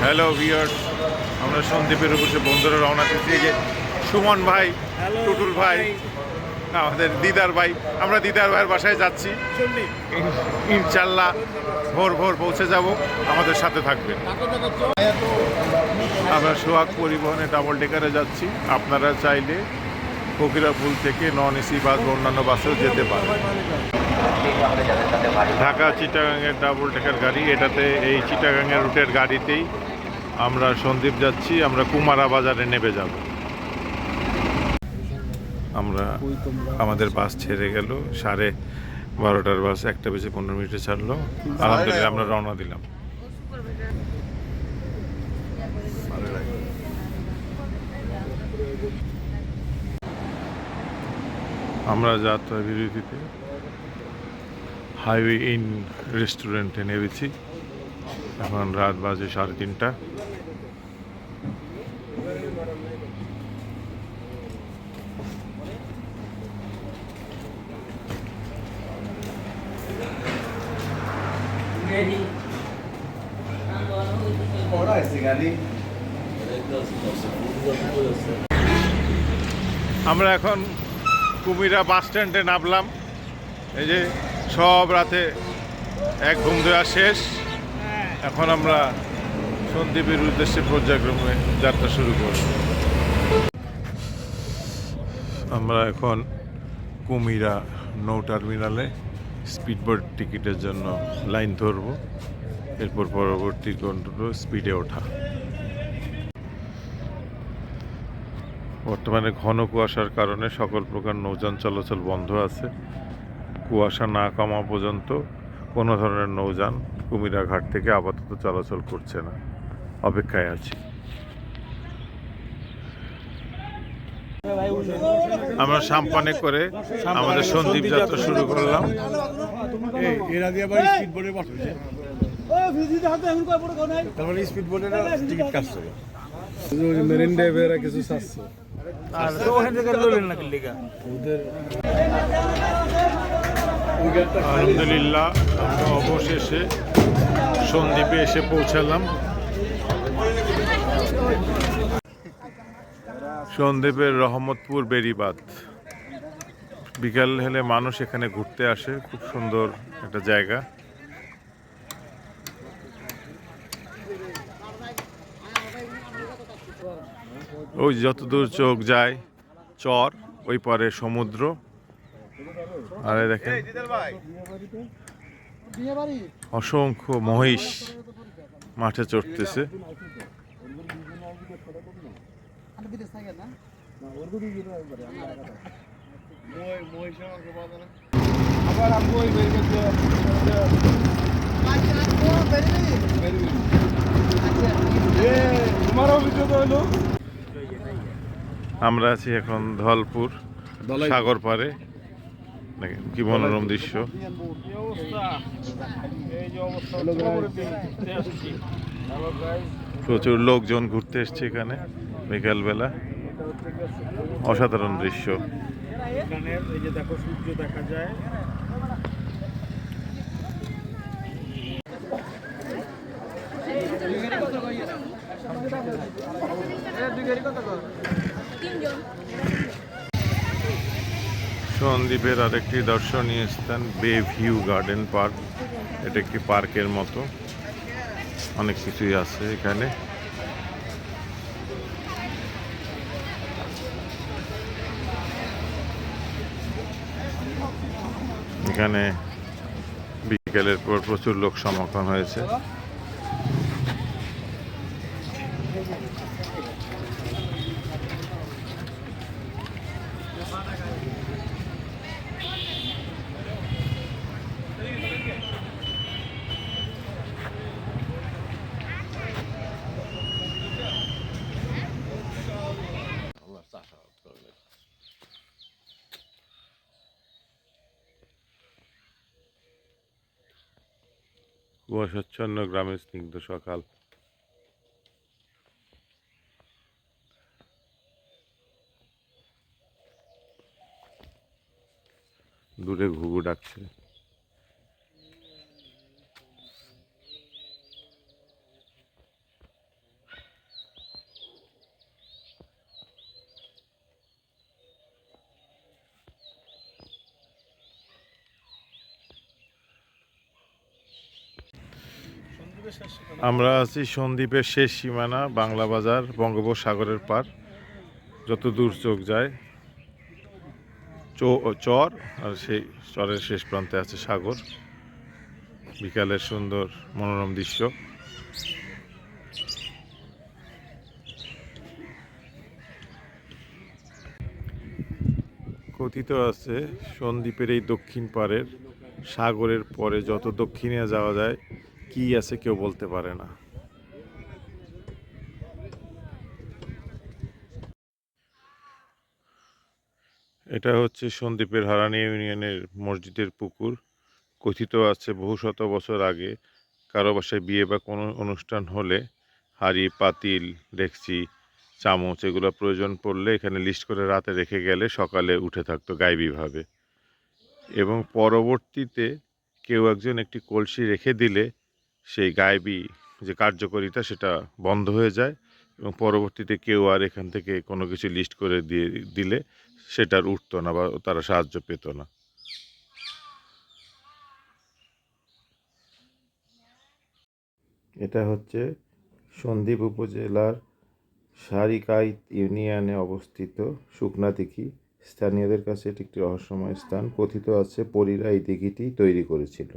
Hello viewers, আমরা সন্দীপের উপরে বন্ধুরা রওনা দিচ্ছি। এই যে সুমন ভাই, টুটুল ভাই, আমাদের দিদার ভাই, আমরা দিদার ভাইয়ের বাসায় যাচ্ছি। ইনশাল্লাহ ভোর ভোর পৌঁছে যাব, আমাদের সাথে থাকবেন। আমরা সোহাগ পরিবহনে ডাবল ডেকারে যাচ্ছি। আপনারা চাইলে ফকিরাপুল থেকে নন এসি বাস বা অন্যান্য বাসেও যেতে পারেন। ঢাকা চিটাগাংয়ের ডাবল ডেকার গাড়ি, এটাতে এই চিটাগাংয়ের রুটের গাড়িতেই আমরা সন্দ্বীপ যাচ্ছি। আমরা কুমারা বাজারে নেমে যাব। আমরা আমাদের বাস ছেড়ে গেল 12:30 বাস, 1:15 ছাড়লো। আলহামদুলিল্লাহ আমরা রওনা দিলাম। আমরা যাত্রা বিরতিতে হাইওয়ে ইন রেস্টুরেন্টে নেমেছি। এখন রাত বাজে 3:30। আমরা এখন কুমিরা বাস স্ট্যান্ডে নামলাম। এই যে সব রাতে এক ঘুম দেওয়া শেষ। এখন আমরা সন্দ্বীপের উদ্দেশ্যে পর্যায়ক্রমে যাত্রা শুরু করব। আমরা এখন কুমিরা নৌ টার্মিনালে স্পিডবোট টিকিটের জন্য লাইন ধরব। এরপর পরবর্তী গন্তব্য স্পিডে ওঠা। বর্তমানে ঘন কুয়াশার কারণে সকল প্রকার নৌযান চলাচল বন্ধ আছে। কুয়াশা না কমা পর্যন্ত কোনো ধরনের নৌযান কুমিরা ঘাট থেকে আপাতত চলাচল করছে না। অপেক্ষায় আছি। আমরা সাম্পানে করে আমাদের সন্দ্বীপ যাত্রা শুরু করলাম। আলহামদুলিল্লাহ আমরা অবশেষে সন্দ্বীপে এসে পৌঁছালাম। সন্দ্বীপের রহমতপুর বেড়িবাঁধ। বিকাল হলে মানুষ এখানে ঘুরতে আসে। খুব সুন্দর একটা জায়গা। ওই যতদূর চোখ যায় চর, ওই পারে সমুদ্র। আর দেখেন অসংখ্য মহিষ মাঠে চড়তেছে। আমরা আছি এখন ধলপুর সাগর পাড়ে। দেখেন কি মনোরম দৃশ্য। প্রচুর লোকজন ঘুরতে এসছে এখানে বিকালবেলা। অসাধারণ দৃশ্য। এই যে দেখো সূর্য দেখা যায়। সন্দ্বীপের আরেকটি দর্শনীয় স্থান বে ভিউ গার্ডেন পার্ক। এটা একটি পার্কের মতো, অনেক কিছুই আছে এখানে। এখানে বিকেলের পর প্রচুর লোক সমাগম হয়েছে। কুয়াশাচ্ছন্ন গ্রামের স্নিগ্ধ সকাল। দূরে ঘুঘু ডাকছে। আমরা আছি সন্দ্বীপের শেষ সীমানা, বাংলা বাজার, বঙ্গোপসাগরের পার। যত দূর চোখ যায় চর, আর সেই চরের শেষ প্রান্তে আছে সাগর। বিকালের সুন্দর মনোরম দৃশ্য। কথিত আছে সন্দ্বীপের এই দক্ষিণ পাড়ের সাগরের পরে যত দক্ষিণে যাওয়া যায় কি আছে কেউ বলতে পারে না। এটা হচ্ছে সন্দ্বীপের হারানি ইউনিয়নের মসজিদের পুকুর। কথিত আছে বহু শত বছর আগে কারো বাসায় বিয়ে বা কোনো অনুষ্ঠান হলে হাঁড়ি, পাতিল, ডেকচি, চামচ এগুলো প্রয়োজন পড়লে এখানে লিস্ট করে রাতে রেখে গেলে সকালে উঠে থাকতো গায়েবীভাবে। এবং পরবর্তীতে কেউ একজন একটি কলসি রেখে দিলে সেই গায়েবী যে কার্যকারিতা সেটা বন্ধ হয়ে যায়, এবং পরবর্তীতে কেউ আর এখান থেকে কোনো কিছু লিস্ট করে দিয়ে দিলে সেটার উঠতো না বা তারা সাহায্য পেত না। এটা হচ্ছে সন্দ্বীপ উপজেলার সারিকাইত ইউনিয়নে অবস্থিত শুকনা দিঘি। স্থানীয়দের কাছে এটি একটি রহস্যময় স্থান। কথিত আছে পরীরা এই দিঘিটি তৈরি করেছিল।